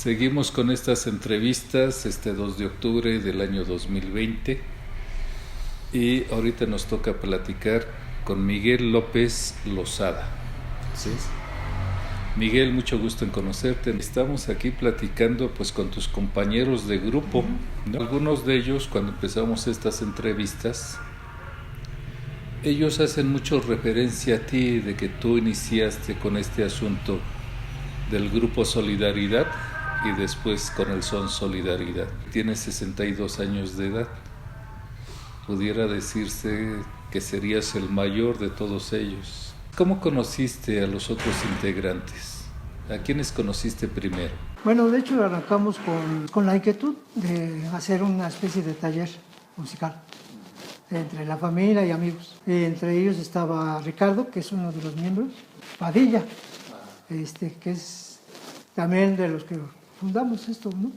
Seguimos con estas entrevistas este 2 de octubre del año 2020 y ahorita nos toca platicar con Miguel López Lozada. ¿Sí? Miguel, mucho gusto en conocerte. Estamos aquí platicando pues con tus compañeros de grupo, ¿no? Algunos de ellos, cuando empezamos estas entrevistas, ellos hacen mucho referencia a ti, de que tú iniciaste con este asunto del grupo Solidaridad y después con el Son Solidaridad. Tienes 62 años de edad. Pudiera decirse que serías el mayor de todos ellos. ¿Cómo conociste a los otros integrantes? ¿A quiénes conociste primero? Bueno, de hecho arrancamos con la inquietud de hacer una especie de taller musical entre la familia y amigos. Entre ellos estaba Ricardo, que es uno de los miembros, Padilla, que es también de los que fundamos esto, ¿no?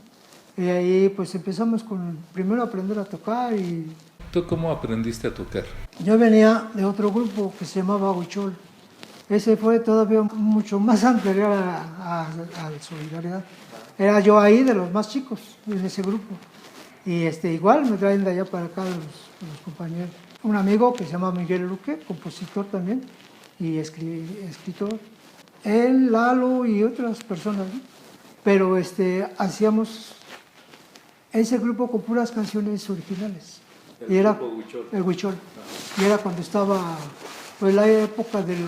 Y ahí pues empezamos primero a aprender a tocar y... ¿Tú cómo aprendiste a tocar? Yo venía de otro grupo que se llamaba Huichol. Ese fue todavía mucho más anterior a Solidaridad. Era yo ahí de los más chicos en ese grupo. Y igual me traen de allá para acá los compañeros. Un amigo que se llama Miguel Luque, compositor también y escritor. Él, Lalo y otras personas, ¿no? Pero hacíamos ese grupo con puras canciones originales. El grupo Huichol. El Huichol. Y era cuando estaba pues, la época del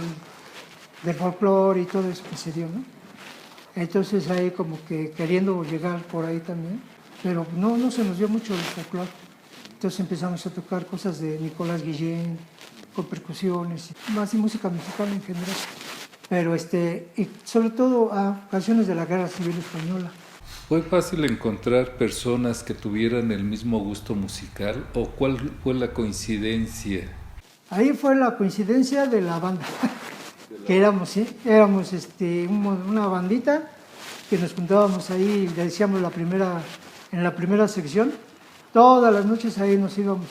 folclore y todo eso que se dio, ¿no? Entonces ahí como que queriendo llegar por ahí también, pero no se nos dio mucho el folclore. Entonces empezamos a tocar cosas de Nicolás Guillén, con percusiones, más y música mexicana en general. Pero y sobre todo a canciones de la Guerra Civil Española. ¿Fue fácil encontrar personas que tuvieran el mismo gusto musical o cuál fue la coincidencia? Ahí fue la coincidencia de la banda, que éramos una bandita que nos juntábamos ahí, le decíamos en la primera sección, todas las noches ahí nos íbamos.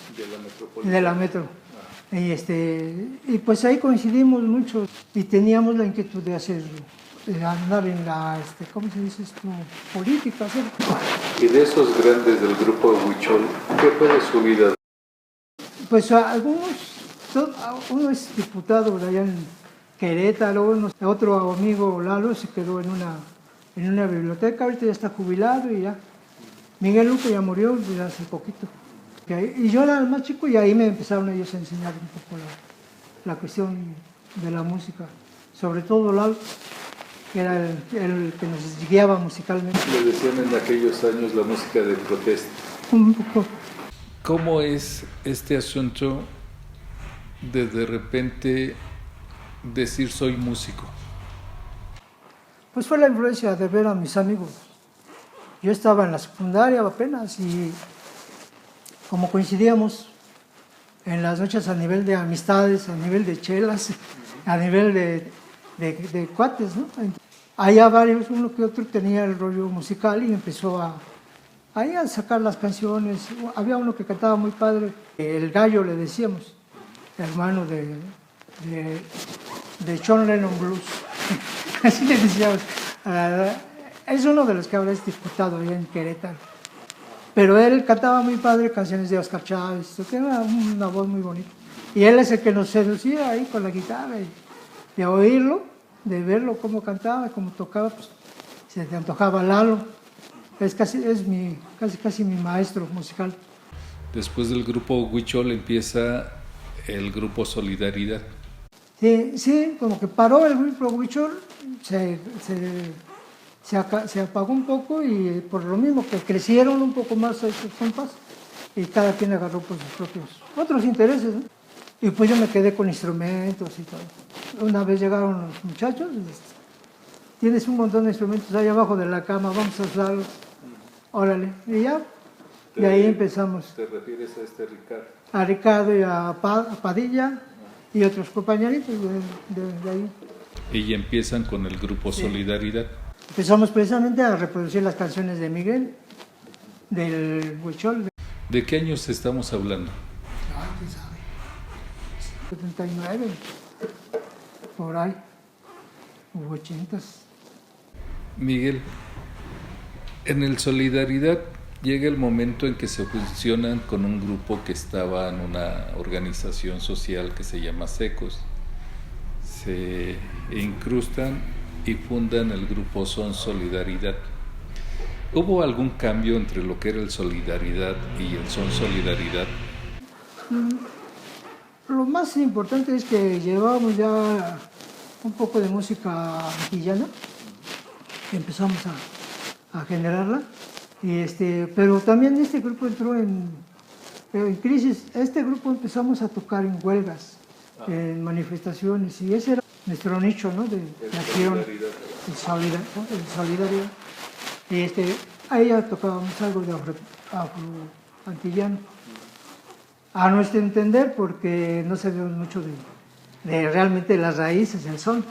De la Metro. Y pues ahí coincidimos mucho y teníamos la inquietud de andar en la, ¿cómo se dice esto? Política, ¿sí? Y de esos grandes del grupo Huichol, ¿qué fue de su vida? Pues uno es diputado de allá en Querétaro, otro amigo Lalo se quedó en una biblioteca, ahorita ya está jubilado y ya. Miguel Luque ya murió ya hace poquito. Y yo era el más chico y ahí me empezaron ellos a enseñar un poco la cuestión de la música, sobre todo Lalo, que era el que nos guiaba musicalmente. Le decían en aquellos años la música de protesta. Un poco. ¿Cómo es este asunto de repente decir soy músico? Pues fue la influencia de ver a mis amigos. Yo estaba en la secundaria apenas y como coincidíamos en las noches a nivel de amistades, a nivel de chelas, a nivel de cuates, ¿no? Allá varios, uno que otro tenía el rollo musical y empezó a sacar las canciones. Había uno que cantaba muy padre, el Gallo le decíamos, hermano de John Lennon Blues, así le decíamos. Es uno de los que ahora es diputado allá en Querétaro. Pero él cantaba muy padre canciones de Oscar Chávez, tenía una voz muy bonita. Y él es el que nos seducía ahí con la guitarra, y de oírlo, de verlo cómo cantaba, cómo tocaba, pues se te antojaba Lalo. Es casi mi maestro musical. Después del grupo Huichol empieza el grupo Solidaridad. Sí, como que paró el grupo Huichol, se apagó un poco y por lo mismo que crecieron un poco más estos compas y cada quien agarró pues sus propios otros intereses, ¿no? Y pues yo me quedé con instrumentos y todo. Una vez llegaron los muchachos, tienes un montón de instrumentos ahí abajo de la cama, vamos a usarlos, órale, y ya, y ahí empezamos. ¿Te refieres a Ricardo? A Ricardo y a Padilla y otros compañeritos de ahí. Y empiezan con el grupo Solidaridad. Empezamos precisamente a reproducir las canciones de Miguel, del Huichol. ¿De qué años estamos hablando? ¿Quién sabe? 79, por ahí, o 80. Miguel, En el Solidaridad llega el momento en que se fusionan con un grupo que estaba en una organización social que se llama Secos. Se incrustan y fundan el grupo Son Solidaridad. ¿Hubo algún cambio entre lo que era el Solidaridad y el Son Solidaridad? Lo más importante es que llevábamos ya un poco de música antillana, empezamos a generarla, pero también este grupo entró en crisis. Este grupo empezamos a tocar en huelgas, en manifestaciones, y ese era nuestro nicho, ¿no?, de acción, el solidaridad. Y ahí ya tocábamos algo de afro-antillano, a nuestro entender, porque no sabíamos mucho de realmente las raíces del son,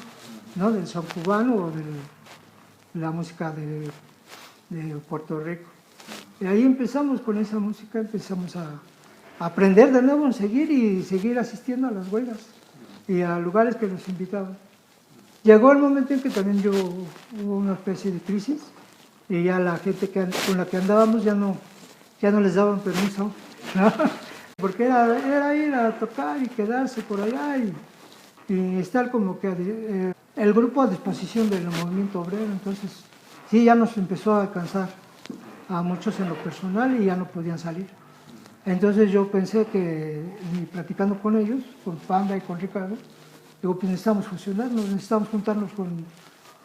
¿no?, del son cubano o de la música de Puerto Rico. Y ahí empezamos con esa música, empezamos a aprender de nuevo, a seguir asistiendo a las huelgas y a lugares que nos invitaban. Llegó el momento en que también hubo una especie de crisis, y ya la gente con la que andábamos ya no les daban permiso, ¿no? Porque era ir a tocar y quedarse por allá y estar como que el grupo a disposición del movimiento obrero. Entonces sí, ya nos empezó a alcanzar a muchos en lo personal y ya no podían salir. Entonces yo pensé que, platicando con ellos, con Panda y con Ricardo, digo, pues necesitamos fusionarnos, necesitamos juntarnos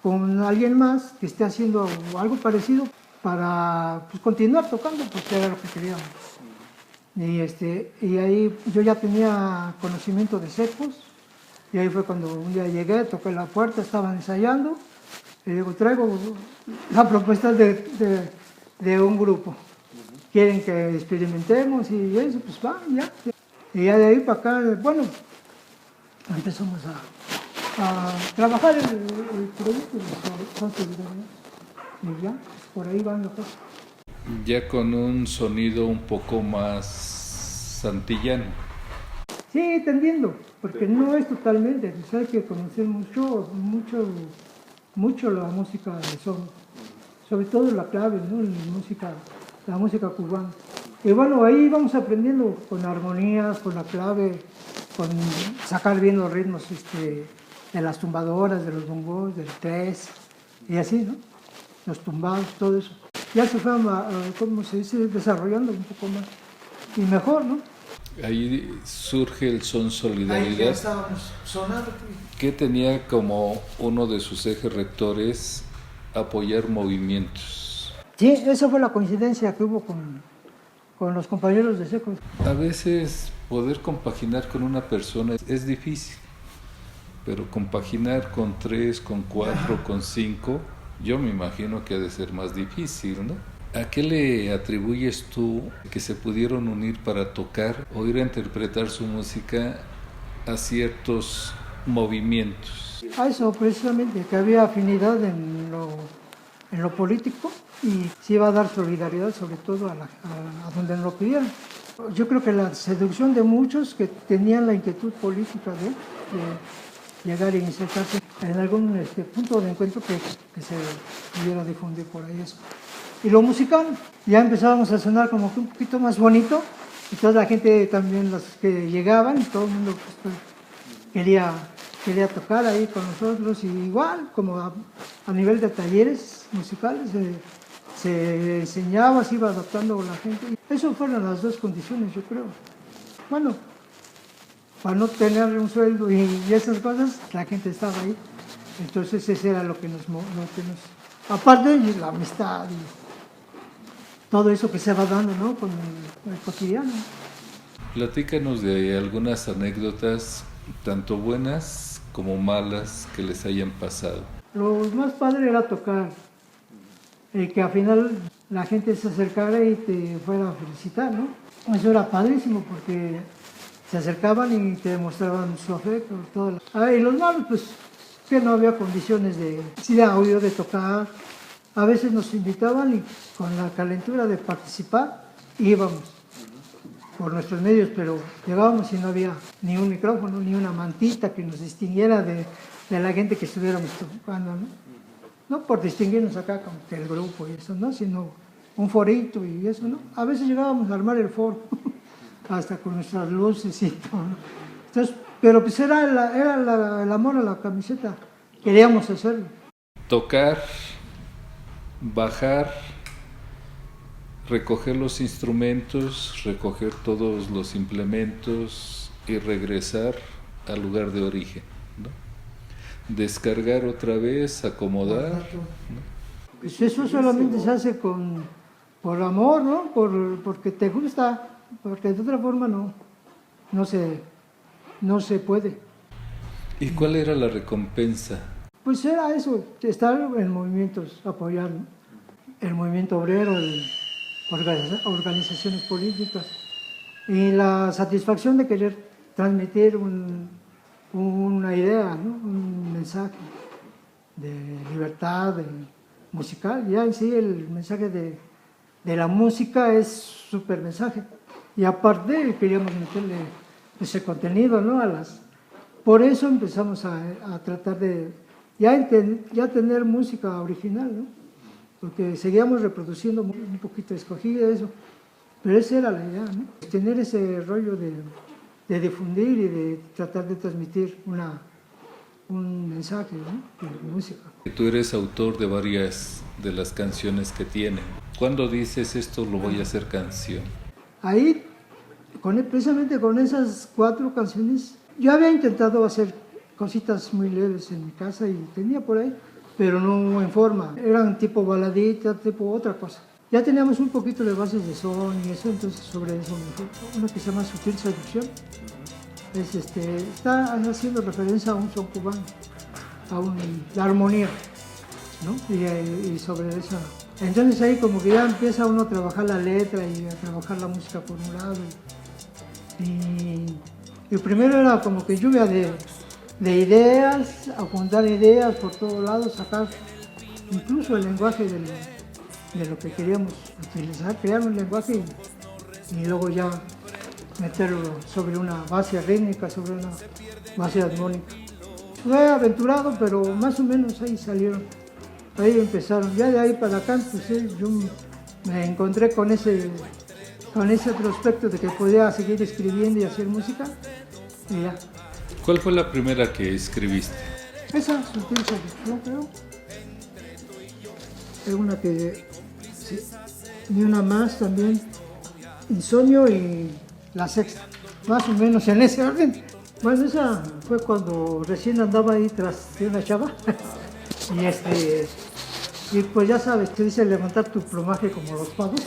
con alguien más que esté haciendo algo parecido para, pues, continuar tocando, porque era lo que queríamos. Y ahí yo ya tenía conocimiento de Secos, y ahí fue cuando un día llegué, toqué la puerta, estaban ensayando, y digo, traigo la propuesta de un grupo. Quieren que experimentemos y eso, pues va, ya. Y ya de ahí para acá, bueno, empezamos a trabajar el proyecto de Son Solidaridad. Y ya, pues por ahí van las cosas. Ya con un sonido un poco más santillano. Sí, tendiendo, porque no es totalmente, pues hay que conocer mucho la música de son, sobre todo la clave, ¿no?, la música cubana. Y bueno, ahí vamos aprendiendo con armonías, con la clave, con sacar bien los ritmos de las tumbadoras, de los bongos, del tres, y así, ¿no? Los tumbados, todo eso. Ya se fue, ¿cómo se dice?, desarrollando un poco más y mejor, ¿no? Ahí surge el Son Ahí ya Solidaridad, estábamos sonando. que tenía como uno de sus ejes rectores apoyar movimientos. Sí, esa fue la coincidencia que hubo con los compañeros de Secos. A veces poder compaginar con una persona es difícil, pero compaginar con 3, con 4, con 5, yo me imagino que ha de ser más difícil, ¿no? ¿A qué le atribuyes tú que se pudieron unir para tocar o ir a interpretar su música a ciertos movimientos? A eso precisamente, que había afinidad en lo político y se iba a dar solidaridad sobre todo a donde nos lo pidieron. Yo creo que la seducción de muchos que tenían la inquietud política de llegar e insertarse en algún punto de encuentro que se pudiera difundir por ahí eso. Y lo musical, ya empezábamos a sonar como que un poquito más bonito, y toda la gente también, los que llegaban, y todo el mundo pues, quería tocar ahí con nosotros, y igual como a nivel de talleres musicales se enseñaba, se iba adaptando la gente. Esas fueron las dos condiciones, yo creo. Bueno, para no tener un sueldo y esas cosas, la gente estaba ahí. Entonces ese era lo que nos aparte de la amistad y todo eso que se va dando, ¿no?, con el cotidiano. Platícanos de algunas anécdotas, tanto buenas como malas, que les hayan pasado. Lo más padre era tocar, que al final la gente se acercara y te fuera a felicitar, ¿no? Eso era padrísimo porque se acercaban y te demostraban su afecto. Y los malos, pues, que no había condiciones de audio, de tocar. A veces nos invitaban y con la calentura de participar íbamos por nuestros medios, pero llegábamos y no había ni un micrófono, ni una mantita que nos distinguiera de la gente que estuviéramos tocando, ¿no? no por distinguirnos acá con el grupo y eso, ¿no? Sino un forito y eso, ¿no? A veces llegábamos a armar el foro, hasta con nuestras luces y todo, ¿no? Entonces, pero pues era el amor a la camiseta, queríamos hacerlo. Tocar, bajar, recoger los instrumentos, recoger todos los implementos y regresar al lugar de origen, ¿no? Descargar otra vez, acomodar, ¿no? Pues eso solamente se hace por amor, ¿no? Porque te gusta, porque de otra forma no se puede. ¿Y cuál era la recompensa? Pues era eso, estar en movimientos, apoyar, ¿no? El movimiento obrero, organizaciones políticas y la satisfacción de querer transmitir una idea, ¿no? Un mensaje de libertad musical. Ya en sí el mensaje de la música es súper mensaje y aparte queríamos meterle ese contenido, ¿no? Por eso empezamos a tratar de ya tener música original, ¿no? Porque seguíamos reproduciendo un poquito escogida eso, pero esa era la idea, ¿no? Tener ese rollo de difundir y de tratar de transmitir un mensaje, ¿no? De música. Tú eres autor de varias de las canciones que tienen. ¿Cuándo dices esto lo voy a hacer canción? Ahí, precisamente con esas 4 canciones, yo había intentado hacer cositas muy leves en mi casa y tenía por ahí, pero no en forma. Eran tipo baladita, tipo otra cosa. Ya teníamos un poquito de bases de son y eso, entonces sobre eso me fue. Una que se llama Sutil Seducción. Está haciendo referencia a un son cubano, la armonía, ¿no? Y sobre eso. Entonces ahí como que ya empieza uno a trabajar la letra y a trabajar la música por un lado. Y primero era como que lluvia de ideas, apuntar ideas por todos lados, sacar incluso el lenguaje de lo que queríamos utilizar, crear un lenguaje y luego ya meterlo sobre una base rítmica, sobre una base armónica. Fue aventurado, pero más o menos ahí salieron, ahí empezaron. Ya de ahí para acá, pues yo me encontré con ese otro aspecto de que podía seguir escribiendo y hacer música, y ya. ¿Cuál fue la primera que escribiste? Esa, Sutil Seducción, creo. Es una que, sí, y una más también, Insomnio y La Sexta, más o menos en ese orden. Bueno, esa fue cuando recién andaba ahí tras de una chava. Y pues ya sabes, te dice levantar tu plumaje como los pavos.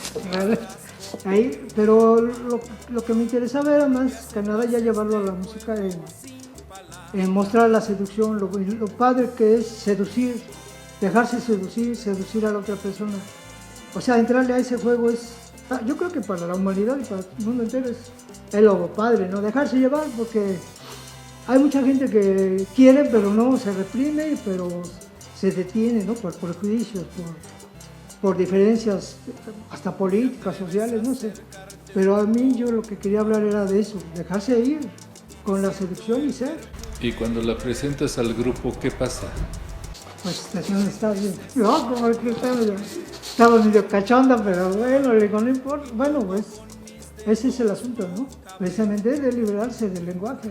Ahí, pero lo que me interesaba era más que nada ya llevarlo a la música, en mostrar la seducción, lo padre que es seducir, dejarse seducir a la otra persona. O sea, entrarle a ese juego yo creo que para la humanidad y para el mundo entero es lo padre, ¿no? Dejarse llevar, porque hay mucha gente que quiere, pero no, se reprime, pero se detiene, ¿no? Por prejuicios, por diferencias, hasta políticas, sociales, no sé. Pero a mí yo lo que quería hablar era de eso, dejarse ir con la seducción y ser. Y cuando la presentas al grupo, ¿qué pasa? Pues la estación está bien loco, porque estaba medio cachonda, pero bueno, le digo, no importa. Bueno, pues ese es el asunto, ¿no? Precisamente de liberarse del lenguaje,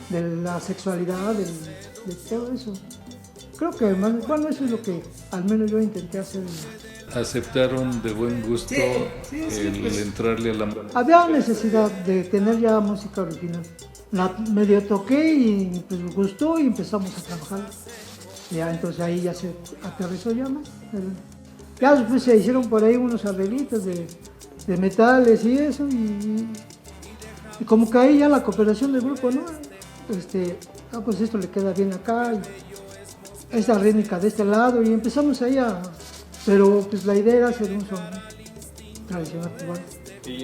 de la sexualidad, de todo eso. Creo que, bueno, eso es lo que al menos yo intenté hacer. ¿Aceptaron de buen gusto el entrarle a la... Había necesidad de tener ya música original. La medio toqué y pues me gustó y empezamos a trabajar. Ya, entonces ahí ya se aterrizó ya más. Ya después se hicieron por ahí unos arreglitos de metales y eso. Y como que ahí ya la cooperación del grupo, ¿no? Pues esto le queda bien acá. Y esta rítmica de este lado. Y empezamos ahí pero pues la idea era hacer un son tradicional cubano.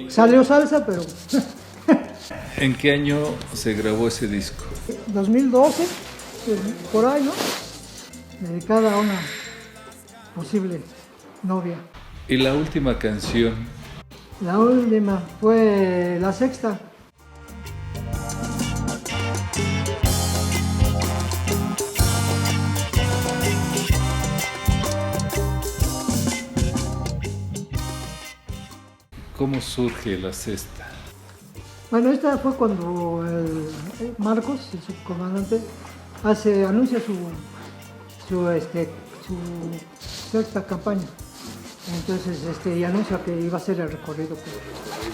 Salió salsa, pero... ¿En qué año se grabó ese disco? 2012, por ahí, ¿no? Dedicada a una posible novia. ¿Y la última canción? La última fue La Sexta. ¿Cómo surge la cesta? Bueno, esta fue cuando el Marcos, el subcomandante, anuncia su sexta campaña. Entonces, y anuncia que iba a ser el recorrido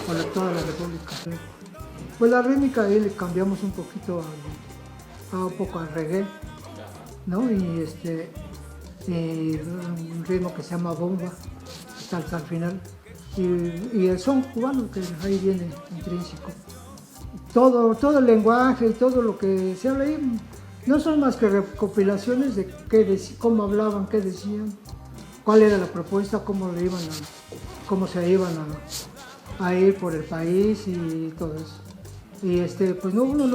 por toda la República. Pues la rítmica ahí le cambiamos un poquito un poco al reggae, ¿no? Y un ritmo que se llama bomba, hasta el final. Y el son cubano que ahí viene intrínseco. Todo el lenguaje y todo lo que se habla ahí no son más que recopilaciones de cómo hablaban, qué decían, cuál era la propuesta, cómo se iban a ir por el país y todo eso. Y pues no, uno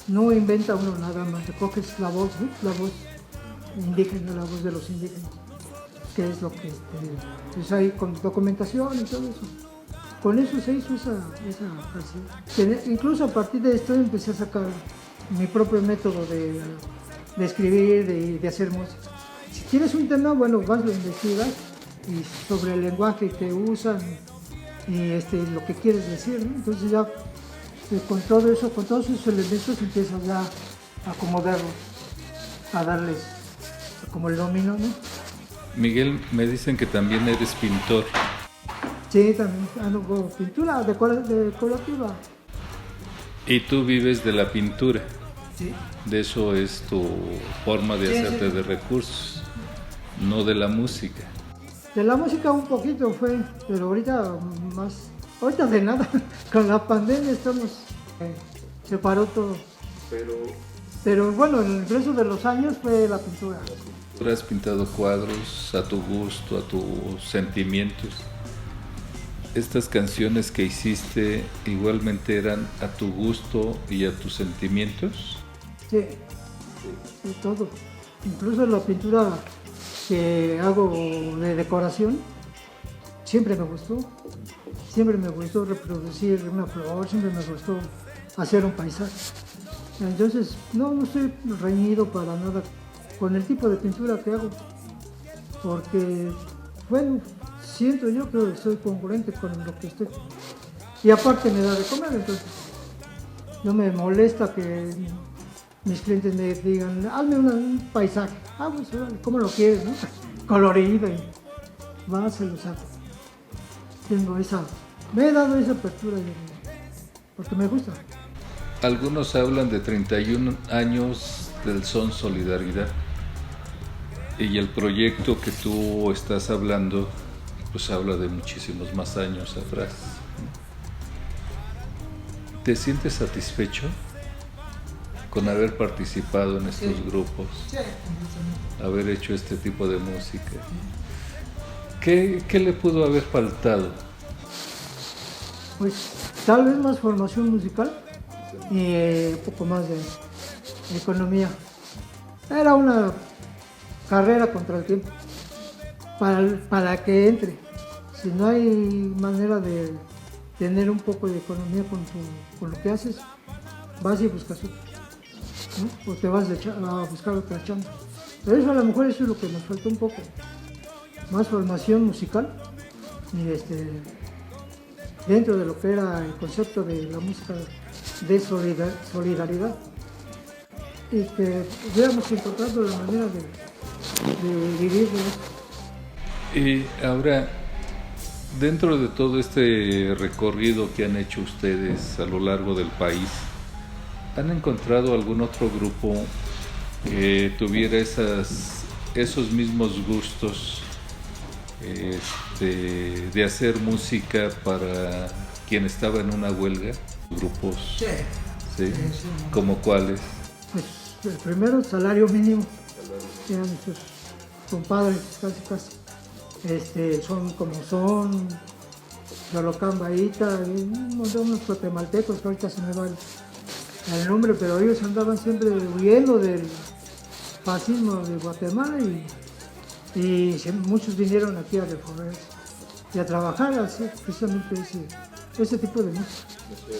no inventa uno nada más, recoges la voz indígena, la voz de los indígenas, que es lo que es ahí con documentación y todo eso. Con eso se hizo esa canción. Incluso a partir de esto empecé a sacar mi propio método de escribir, de hacer música. Si tienes un tema, bueno, vas, lo investigas y sobre el lenguaje que usan y lo que quieres decir, ¿no? Entonces ya con todo eso, con todos esos elementos empiezas ya a acomodarlos, a darles como el dominio, ¿no? Miguel, me dicen que también eres pintor. Sí, también hago pintura decorativa. Y tú vives de la pintura. Sí. De eso es tu forma de hacerte sí. de recursos, no de la música. De la música un poquito fue, pero ahorita de nada. Con la pandemia se paró todo. Pero bueno, en el resto de los años fue la pintura. Has pintado cuadros a tu gusto, a tus sentimientos. Estas canciones que hiciste igualmente eran a tu gusto y a tus sentimientos. Sí, de todo. Incluso la pintura que hago de decoración, siempre me gustó. Siempre me gustó reproducir una flor, siempre me gustó hacer un paisaje. Entonces, no estoy reñido para nada con el tipo de pintura que hago, porque, bueno, siento yo que soy congruente con lo que estoy. Y aparte me da de comer, entonces no me molesta que mis clientes me digan, hazme un paisaje. Pues, ¿cómo lo quieres, no? Colorido, y se los hago. Me he dado esa apertura porque me gusta. Algunos hablan de 31 años del Son Solidaridad. Y el proyecto que tú estás hablando, pues habla de muchísimos más años atrás. ¿Te sientes satisfecho con haber participado en estos grupos? Sí. Haber hecho este tipo de música. ¿Qué le pudo haber faltado? Pues tal vez más formación musical y un poco más de economía. Era una carrera contra el tiempo para que entre. Si no hay manera de tener un poco de economía con lo que haces, vas y buscas otro, ¿no? O te vas a buscar otra chamba. Pero eso a lo mejor eso es lo que nos falta un poco. Más formación musical y dentro de lo que era el concepto de la música de solidaridad. Y que hubiéramos encontrado la manera de vivir de esto. Y ahora, dentro de todo este recorrido que han hecho ustedes a lo largo del país, ¿han encontrado algún otro grupo que tuviera esos mismos gustos de hacer música para quien estaba en una huelga? ¿Grupos? Sí. ¿Sí? ¿Cómo cuáles? Pues el primero, Salario Mínimo. Eran nuestros compadres, casi. Son como son, Yolocán Baita, un montón de unos guatemaltecos que ahorita se me va el nombre, pero ellos andaban siempre huyendo del fascismo de Guatemala y muchos vinieron aquí a reformarse y a trabajar, a hacer precisamente ese tipo de música.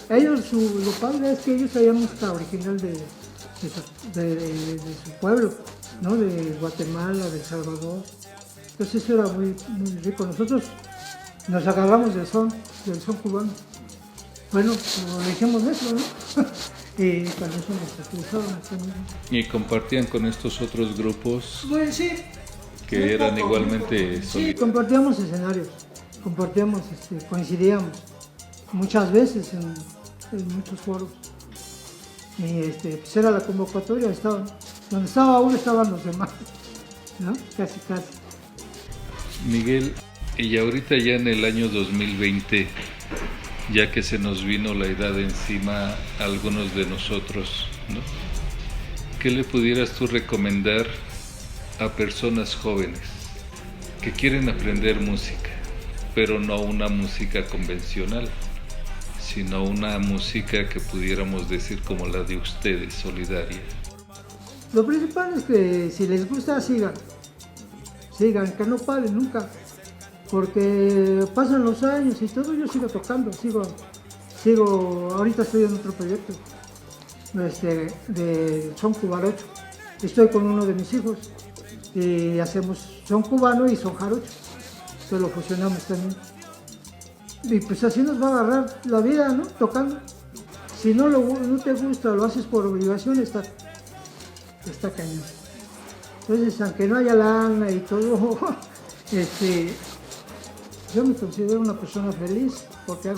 Ellos, lo padre es que ellos traían música original de su pueblo, ¿no? De Guatemala, de El Salvador. Entonces eso era muy, muy rico. Nosotros nos agarramos del son cubano. Bueno, pues, le dijimos eso, ¿no? Y para eso nos utilizaron también. ¿Y compartían con estos otros grupos Pues sí. que eran igualmente Sí, solidarios? compartíamos escenarios, coincidíamos muchas veces en muchos foros. Y pues era la convocatoria, donde estaba uno estaban los demás, ¿no? Casi. Miguel, y ahorita ya en el año 2020, ya que se nos vino la edad encima a algunos de nosotros, ¿no? ¿Qué le pudieras tú recomendar a personas jóvenes que quieren aprender música, pero no una música convencional, sino una música que pudiéramos decir como la de ustedes, solidaria? Lo principal es que si les gusta, sigan, que no paren nunca, porque pasan los años y todo, yo sigo tocando, ahorita estoy en otro proyecto de son cubarocho, estoy con uno de mis hijos y hacemos son cubano y son jarocho, lo fusionamos también. Y pues así nos va a agarrar la vida, ¿no? Tocando. Si no te gusta, lo haces por obligación, está cañón. Entonces, aunque no haya lana y todo, yo me considero una persona feliz porque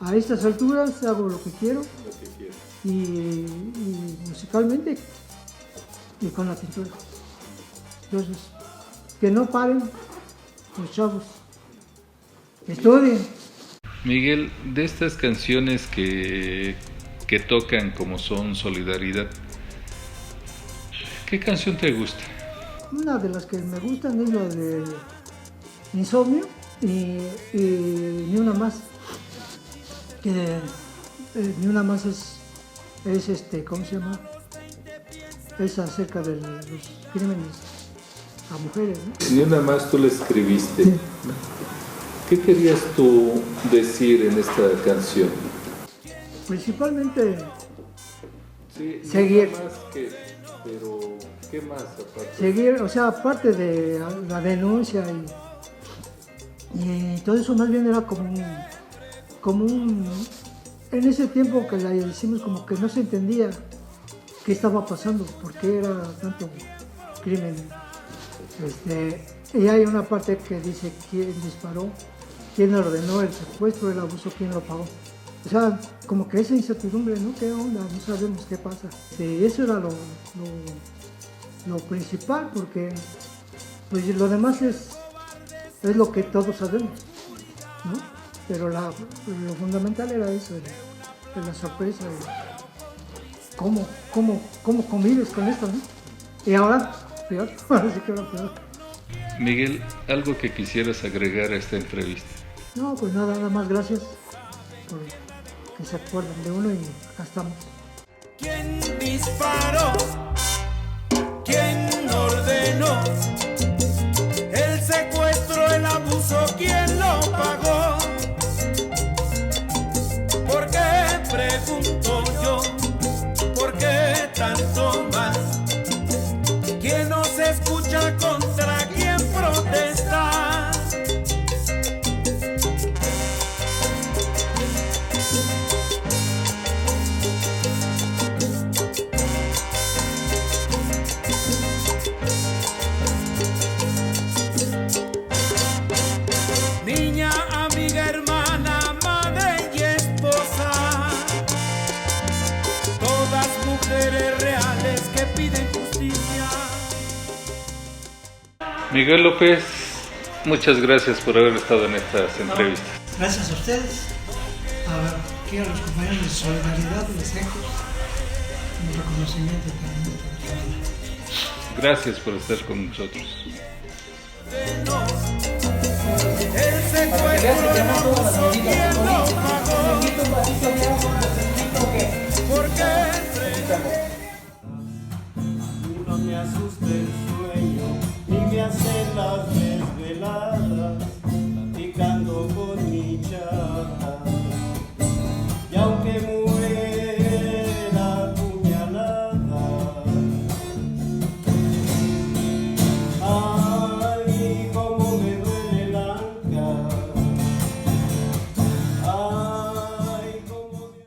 a estas alturas hago lo que quiero y musicalmente y con la pintura. Entonces, que no paren los chavos. Estudien. Miguel, de estas canciones que tocan como son Solidaridad, ¿qué canción te gusta? Una de las que me gustan es la de Insomnio y Ni Una Más. Que Ni Una Más es ¿cómo se llama? Es acerca de los crímenes a mujeres, ¿no? Ni Una Más tú la escribiste. Sí. ¿Qué querías tú decir en esta canción? Principalmente Sí, seguir. Más que, pero ¿qué más aparte? Seguir, o sea, aparte de la denuncia y todo eso, más bien era como un en ese tiempo que la hicimos, como que no se entendía qué estaba pasando, por qué era tanto crimen. Y hay una parte que dice quién disparó, quién ordenó el secuestro, el abuso, quién lo pagó. O sea, como que esa incertidumbre, ¿no? ¿Qué onda? No sabemos qué pasa. Eso era lo principal, porque pues, lo demás es lo que todos sabemos, ¿no? Pero lo fundamental era eso, de la sorpresa, de cómo convives con esto, ¿no? Y ahora, peor, ahora sí que ahora peor. Miguel, ¿algo que quisieras agregar a esta entrevista? No, pues nada más gracias por que se acuerdan de uno y acá estamos. ¿Quién disparó? ¿Quién ordenó? El secuestro, el abuso, ¿quién lo pagó? ¿Por qué pregunto yo? ¿Por qué tanto más? ¿Quién no se escucha contra quién protesta? Niña, amiga, hermana, madre y esposa, todas mujeres reales que piden justicia. Miguel López, muchas gracias por haber estado en estas entrevistas. Gracias a ustedes. Aquí a los compañeros de Solidaridad, les dejo un reconocimiento también de tu trabajo. Gracias por estar con nosotros. El secuestro, el abuso, ¿quién lo pagó? ¿Por qué? No me asustes.